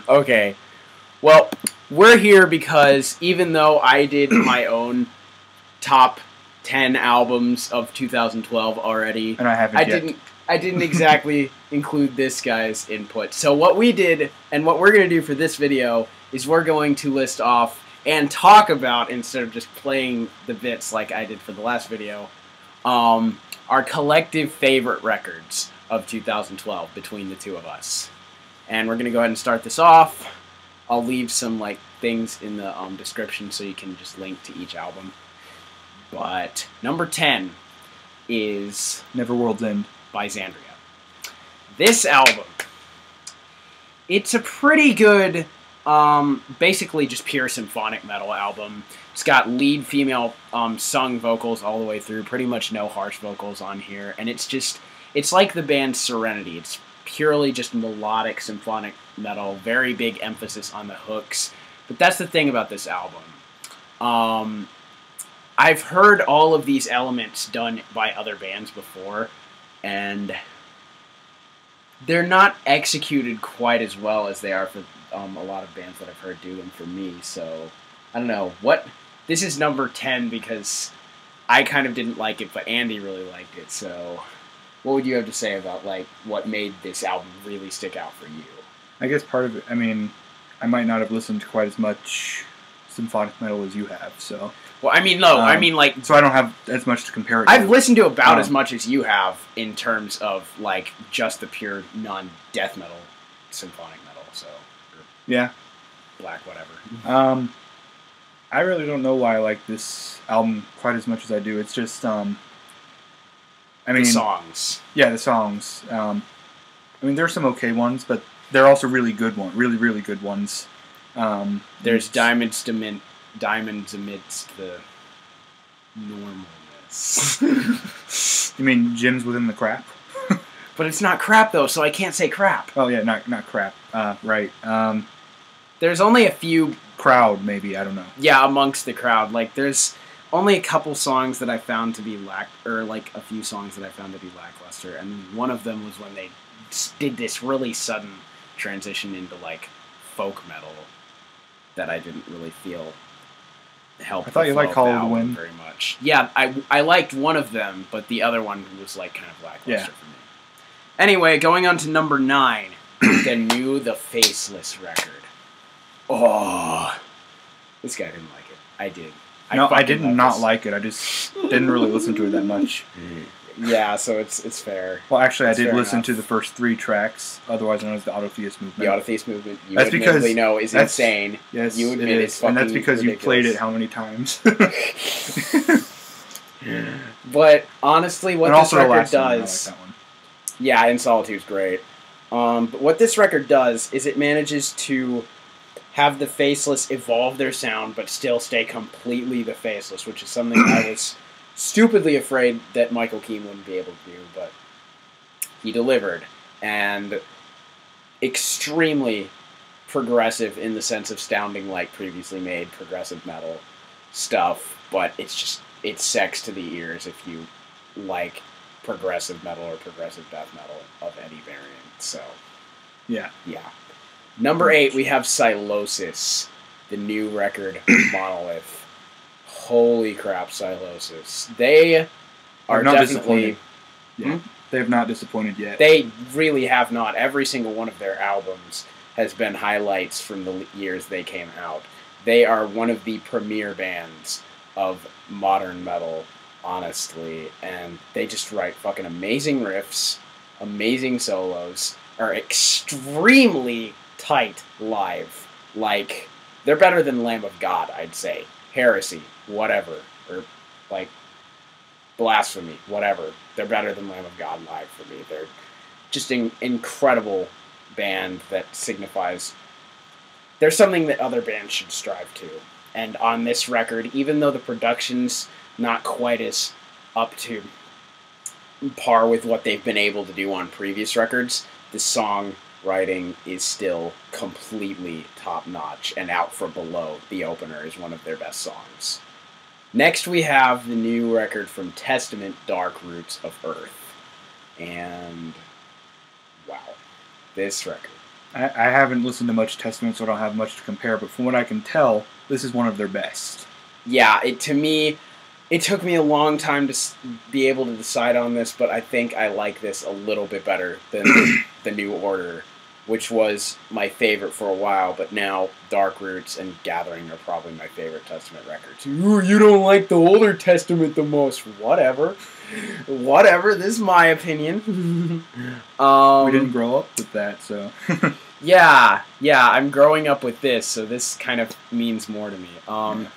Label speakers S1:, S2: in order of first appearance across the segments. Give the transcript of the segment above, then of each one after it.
S1: Okay. Well, we're here because even though I did my own top 10 albums of 2012 already,
S2: And I haven't yet.
S1: I didn't exactly include this guy's input. So what we did, and what we're going to do for this video, is we're going to list off and talk about, instead of just playing the bits like I did for the last video, our collective favorite records of 2012 between the two of us. And we're going to go ahead and start this off. I'll leave some things in the description so you can just link to each album. But number 10 is
S2: Neverworld's End
S1: by Xandria. This album, it's a pretty good, basically just pure symphonic metal album. It's got lead female sung vocals all the way through, pretty much no harsh vocals on here, and it's like the band Serenity. It's purely just melodic symphonic metal, very big emphasis on the hooks. But that's the thing about this album. I've heard all of these elements done by other bands before, and they're not executed quite as well as they are for a lot of bands that I've heard do them for me. So, I don't know. This is number 10 because I kind of didn't like it, but Andy really liked it. So, what would you have to say about what made this album really stick out for you?
S2: I guess part of it, I mean, I might not have listened to quite as much symphonic metal as you have, so...
S1: Well, I mean, no, I mean,
S2: so I don't have as much to compare it to.
S1: I've listened to about as much as you have in terms of, just the pure non-death metal symphonic metal, so...
S2: Yeah.
S1: Black, whatever.
S2: I really don't know why I like this album quite as much as I do. It's just, I mean...
S1: The songs.
S2: Yeah, the songs. I mean, there are some okay ones, but they're also really good ones. Really, really good ones.
S1: There's diamonds amidst the normalness.
S2: You mean gems within the crap?
S1: But it's not crap, though, so I can't say crap.
S2: Oh, yeah, not crap. Right.
S1: There's only a few...
S2: Crowd, maybe. I don't know.
S1: Yeah, amongst the crowd. There's only a couple songs that I found to be a few songs that I found to be lackluster, and one of them was when they did this really sudden transition into, folk metal that I didn't really feel helped.
S2: I thought you liked Call of the Wind
S1: very much. Yeah, I liked one of them, but the other one was kind of lackluster for me. Anyway, going on to number 9, the Faceless record. Oh, this guy didn't like it. I did.
S2: I did not like it. I just didn't really listen to it that much.
S1: Yeah, so it's fair.
S2: Well, actually, I did listen to the first 3 tracks, otherwise known as the Autotheist Movement.
S1: The Autotheist Movement, you admittedly know, is insane.
S2: Yes,
S1: you admit it's fucking
S2: and that's because
S1: ridiculous.
S2: You played it how many times?
S1: But honestly, what this record does...
S2: I like that one.
S1: Yeah, In Solitude's great. But what this record does is it manages to have the Faceless evolve their sound, but still stay completely the Faceless, which is something I was stupidly afraid that Michael Keane wouldn't be able to do, but he delivered. And extremely progressive in the sense of sounding like previously made progressive metal stuff, but it's sex to the ears if you like progressive metal or progressive death metal of any variant. So, yeah. Number 8, we have Silosis, the new record, Monolith. Holy crap, Silosis. They are
S2: not
S1: definitely...
S2: Yeah. They have not disappointed yet.
S1: They really have not. Every single one of their albums has been highlights from the years they came out. They are one of the premier bands of modern metal, honestly, and they just write fucking amazing riffs, amazing solos, are extremely tight live. They're better than Lamb of God, I'd say. Heresy, whatever, or Blasphemy, whatever. They're better than Lamb of God live for me. They're just an incredible band that signifies there's something that other bands should strive to. And on this record, even though the production's not quite as up to par with what they've been able to do on previous records, the songwriting is still completely top-notch, and Out for Below, the opener, is one of their best songs. Next we have the new record from Testament, Dark Roots of Earth. And wow, this record.
S2: I haven't listened to much Testament, so I don't have much to compare. But from what I can tell, this is one of their best.
S1: Yeah, to me, it took me a long time to be able to decide on this, but I think I like this a little bit better than the New Order, which was my favorite for a while, but now Dark Roots and Gathering are probably my favorite Testament records. Ooh, you don't like the older Testament the most. Whatever. Whatever, this is my opinion.
S2: We didn't grow up with that, so...
S1: yeah, I'm growing up with this, so this kind of means more to me.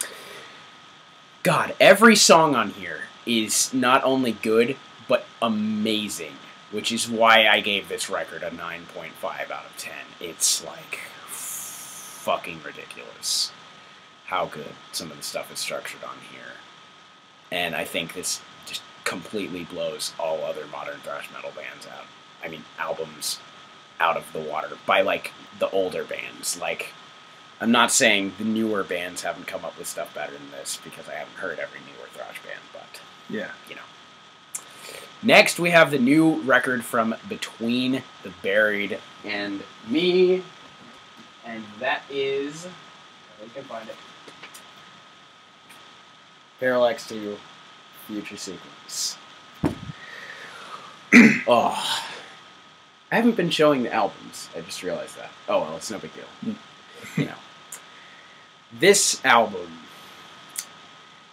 S1: God, every song on here is not only good, but amazing, which is why I gave this record a 9.5 out of 10. It's, like, fucking ridiculous how good some of the stuff is structured on here. And I think this just completely blows all other modern thrash metal bands out. I mean, albums out of the water by, like, the older bands, like... I'm not saying the newer bands haven't come up with stuff better than this, because I haven't heard every newer thrash band, but,
S2: yeah,
S1: you know. Next, we have the new record from Between the Buried and Me, and that is, I can find it, Parallax 2, Future Sequence. Oh, I haven't been showing the albums, I just realized that. Oh, well, it's no big deal. You know. This album,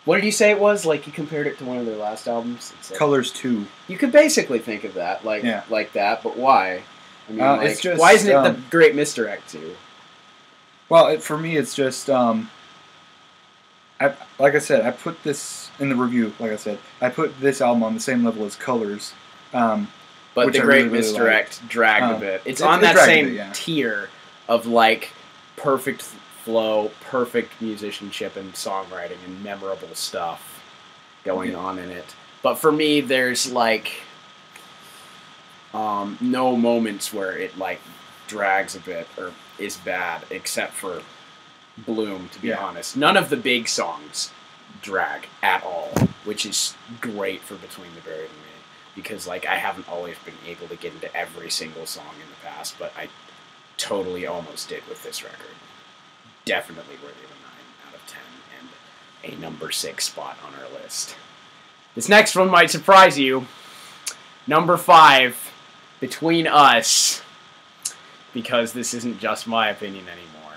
S1: what did you say it was? Like, you compared it to one of their last albums? It's like,
S2: Colors 2.
S1: You could basically think of that, like that, but why? I mean,
S2: it's just,
S1: why isn't it the Great Misdirect 2?
S2: Well, for me, it's just, like I said, I put this in the review, like I said, I put this album on the same level as Colors.
S1: But the Great Misdirect dragged a bit. It's on that same tier of, like, perfect flow, perfect musicianship and songwriting and memorable stuff going on in it. But for me, there's, like, no moments where it, like, drags a bit or is bad, except for Bloom, to be honest. None of the big songs drag at all, which is great for Between the Buried and Me, because, like, I haven't always been able to get into every single song in the past, but I totally almost did with this record. Definitely worthy of a 9 out of 10 and a number 6 spot on our list. This next one might surprise you. Number 5, Between Us, because this isn't just my opinion anymore.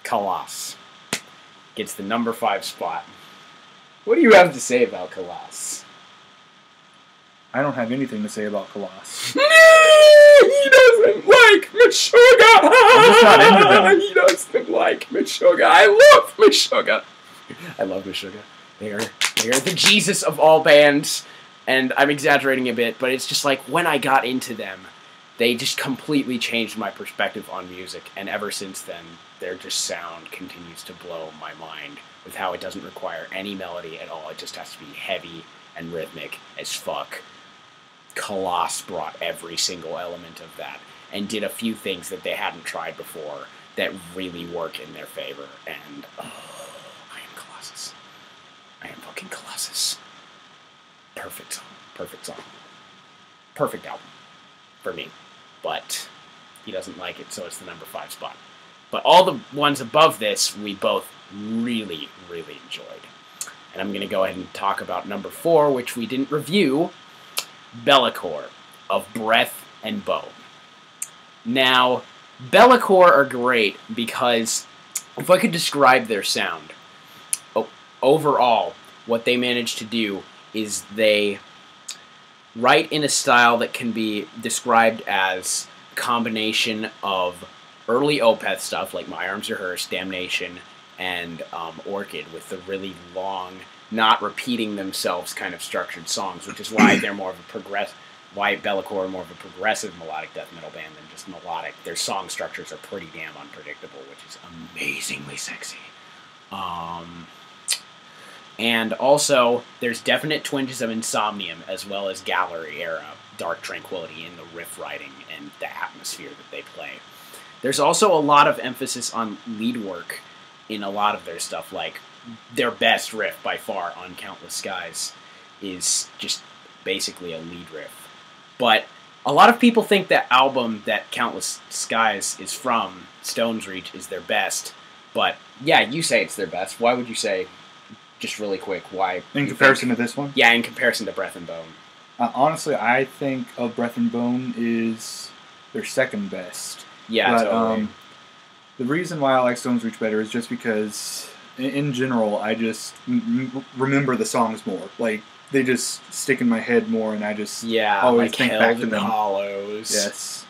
S1: Colossus gets the number 5 spot. What do you have to say about Colossus?
S2: I don't have anything to say about Colossus.
S1: He doesn't like Meshuggah!
S2: I'm just not into them.
S1: He doesn't like Meshuggah. I love Meshuggah. I love Meshuggah. They are the Jesus of all bands, and I'm exaggerating a bit, but it's just like, when I got into them, they just completely changed my perspective on music, and ever since then, their just sound continues to blow my mind with how it doesn't require any melody at all. It just has to be heavy and rhythmic as fuck. Colossus brought every single element of that and did a few things that they hadn't tried before that really work in their favor. And, I am Colossus. I am fucking Colossus. Perfect song. Perfect song. Perfect album. For me. But he doesn't like it, so it's the number 5 spot. But all the ones above this, we both really, really enjoyed. And I'm going to go ahead and talk about number 4, which we didn't review, Be'lakor, of Breath and Bone. Now, Be'lakor are great because, if I could describe their sound, overall, what they managed to do is they write in a style that can be described as a combination of early Opeth stuff, like My Arms Are Hers, Damnation, and Orchid, with the really long, not repeating themselves kind of structured songs, which is why they're more of a why Be'lakor are more of a progressive melodic death metal band than just melodic. Their song structures are pretty damn unpredictable, which is amazingly sexy. And also, there's definite twinges of Insomnium, as well as Gallery era Dark Tranquility in the riff writing and the atmosphere that they play. There's also a lot of emphasis on lead work in a lot of their stuff, like their best riff by far on Countless Skies is just basically a lead riff. But A lot of people think that album that Countless Skies is from, Stone's Reach, is their best. But, yeah, you say it's their best. Why would you say, just really quick, why?
S2: In comparison to this one?
S1: Yeah, in comparison to Breath and Bone.
S2: Honestly, I think Of Breath and Bone is their second best.
S1: Yeah,
S2: but,
S1: totally.
S2: The reason why I like Stone's Reach better is just because, in general, I just remember the songs more. Like, they just stick in my head more, and I just always
S1: like
S2: think back to
S1: Held
S2: them.
S1: Hollows.
S2: Yes.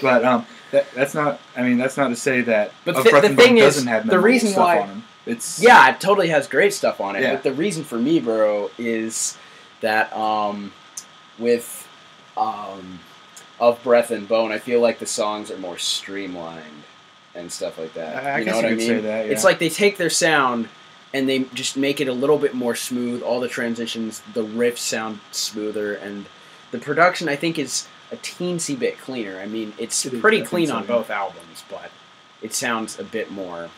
S2: But that's not. I mean, that's not to say that.
S1: But
S2: Of Breath and Bone doesn't have
S1: the reason
S2: stuff
S1: why
S2: on them. It's
S1: it totally has great stuff on it.
S2: Yeah.
S1: But the reason for me, bro, is that with Of Breath and Bone, I feel like the songs are more streamlined and stuff like that.
S2: I
S1: you
S2: guess
S1: know what
S2: you
S1: I
S2: could
S1: mean?
S2: say that. Yeah.
S1: It's like they take their sound and they just make it a little bit more smooth. All the transitions, the riffs sound smoother, and the production, I think, is a teensy bit cleaner. I mean, it's pretty clean on both albums, but it sounds a bit more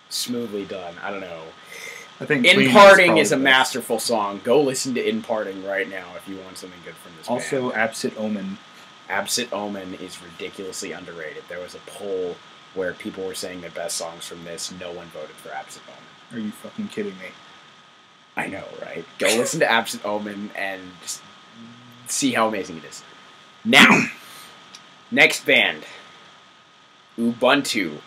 S1: smoothly done. I don't know.
S2: I think
S1: In
S2: Clean
S1: Parting is a
S2: probably
S1: masterful song. Go listen to In Parting right now if you want something good from this band.
S2: Also, Absent Omen.
S1: Absent Omen is ridiculously underrated. There was a poll where people were saying their best songs from this. No one voted for Absent Omen.
S2: Are you fucking kidding me?
S1: I know, right? Go listen to Absent Omen and just see how amazing it is. Now, next band, Ubuntu,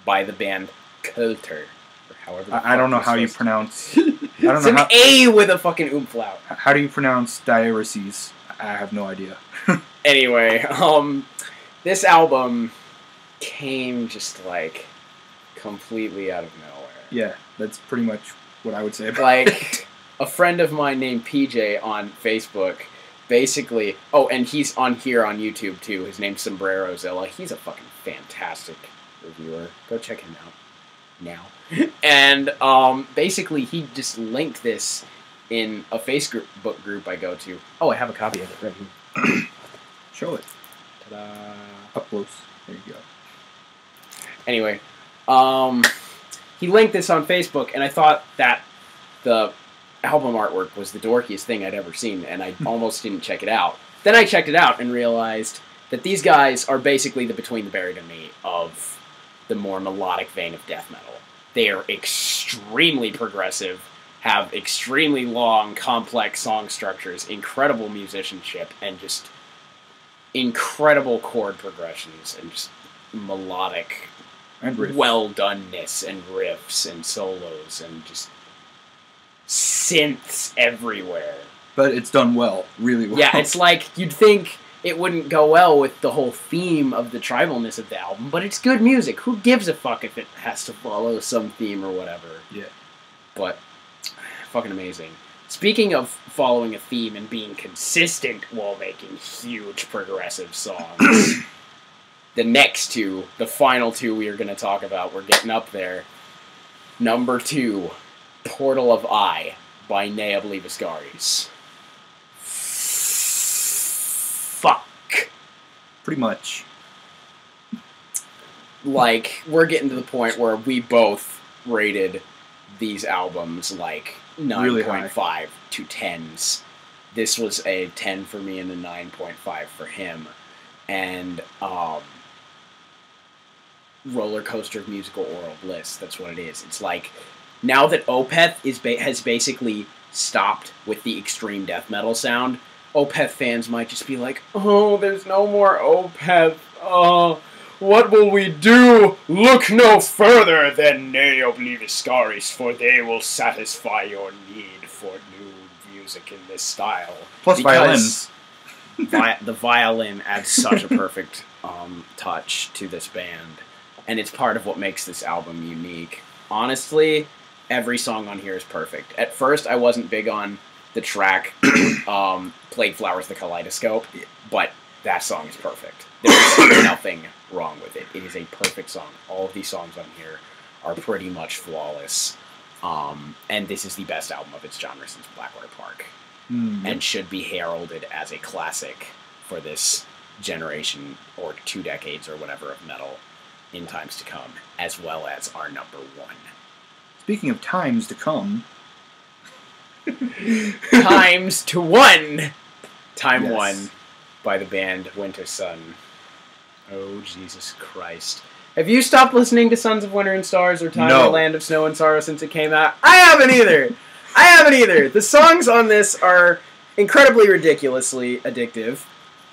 S1: by the band Kultur.
S2: I don't know how you pronounce.
S1: It's an A with a fucking umlaut.
S2: How do you pronounce diareses? I have no idea.
S1: Anyway, this album came just like completely out of nowhere.
S2: Yeah, that's pretty much what I would say about
S1: Like, a friend of mine named PJ on Facebook basically... Oh, and he's on here on YouTube, too. His name's Sombrerozilla. He's a fucking fantastic reviewer. Go check him out now. And basically, he just linked this in a Facebook group I go to. Oh, I have a copy of it right here.
S2: Show it.
S1: Ta-da.
S2: Up close. There you go.
S1: Anyway, he linked this on Facebook, and I thought that the album artwork was the dorkiest thing I'd ever seen, and I almost didn't check it out. Then I checked it out and realized that these guys are basically the Between the Buried and Me of the more melodic vein of death metal. They are extremely progressive, have extremely long, complex song structures, incredible musicianship, and just incredible chord progressions, and just melodic
S2: And riff.
S1: well-doneness, and riffs, and solos, and just synths everywhere.
S2: But it's done well. Really well.
S1: Yeah, it's like, you'd think it wouldn't go well with the whole theme of the tribalness of the album, but it's good music. Who gives a fuck if it has to follow some theme or whatever?
S2: Yeah.
S1: But, fucking amazing. Speaking of following a theme and being consistent while making huge progressive songs, the next two, the final two we are going to talk about, we're getting up there. Number 2, Portal of Eye by Nea Bliviscaris. Fuck.
S2: Pretty much.
S1: Like, we're getting to the point where we both rated these albums like 9.5 to 10s. This was a 10 for me and a 9.5 for him. And, roller coaster of musical oral bliss. That's what it is. It's like, now that Opeth has basically stopped with the extreme death metal sound, Opeth fans might just be like, oh, there's no more Opeth. Oh, what will we do? Look no further than Nea Bliviscaris, for they will satisfy your need for new music in this style.
S2: Plus violins.
S1: The violin adds such a perfect touch to this band, and it's part of what makes this album unique. Honestly, every song on here is perfect. At first, I wasn't big on the track Plague Flowers the Kaleidoscope, but that song is perfect. There's nothing wrong with it. It is a perfect song. All of these songs on here are pretty much flawless, and this is the best album of its genre since Blackwater Park, and should be heralded as a classic for this generation, or 2 decades, or whatever, of metal in times to come, as well as our number 1.
S2: Speaking of times to come,
S1: Times to 1. Time
S2: Yes.
S1: 1 by the band Winter Sun. Oh, Jesus Christ. Have you stopped listening to Sons of Winter and Stars or Time in the Land of Snow and Sorrow since it came out? I haven't either! The songs on this are incredibly ridiculously addictive,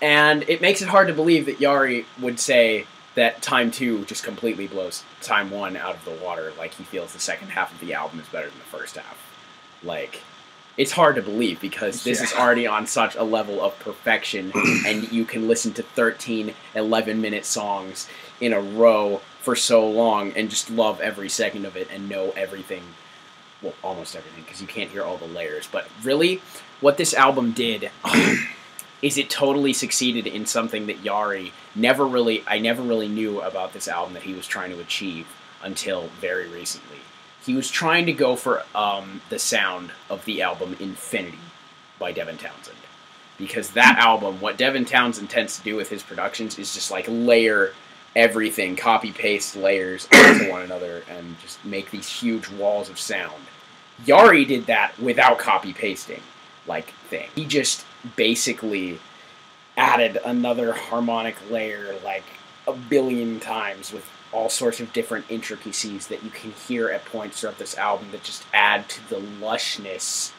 S1: and it makes it hard to believe that Yari would say that Time 2 just completely blows Time 1 out of the water, like he feels the second half of the album is better than the first half. Like, it's hard to believe because this is already on such a level of perfection, and you can listen to 13 11-minute songs in a row for so long and just love every second of it and know everything. Well, almost everything, because you can't hear all the layers. But really, what this album did is it totally succeeded in something that Yari I never really knew about this album that he was trying to achieve until very recently. He was trying to go for the sound of the album Infinity by Devin Townsend. Because that album, what Devin Townsend tends to do with his productions is just like layer everything, copy-paste layers onto one another and just make these huge walls of sound. Yari did that without copy-pasting, thing. He just basically added another harmonic layer like a billion times with all sorts of different intricacies that you can hear at points throughout this album that just add to the lushness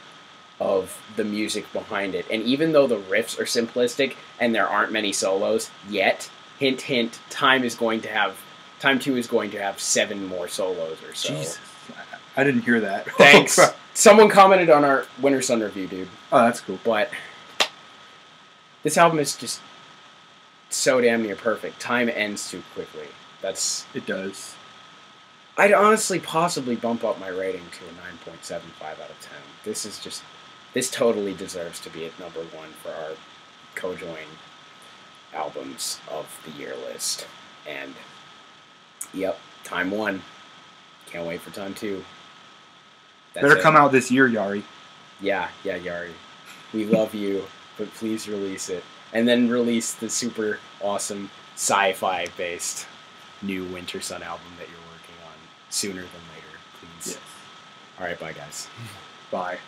S1: of the music behind it. And even though the riffs are simplistic and there aren't many solos yet, hint, hint, Time 2 is going to have 7 more solos or so.
S2: Jesus. I didn't hear that.
S1: Thanks. Someone commented on our Winter Sun review, dude.
S2: Oh, that's cool.
S1: But this album is just so damn near perfect. Time ends too quickly.
S2: It does.
S1: I'd honestly possibly bump up my rating to a 9.75 out of 10. This totally deserves to be at number 1 for our co-join albums of the year list. And, yep, Time 1. Can't wait for Time 2.
S2: Better come out this year, Yari.
S1: Yeah, Yari. We love you, but please release it. And then release the super awesome sci-fi based new Winter Sun album that you're working on sooner than later, please.
S2: Yes.
S1: Alright, bye guys.
S2: Bye.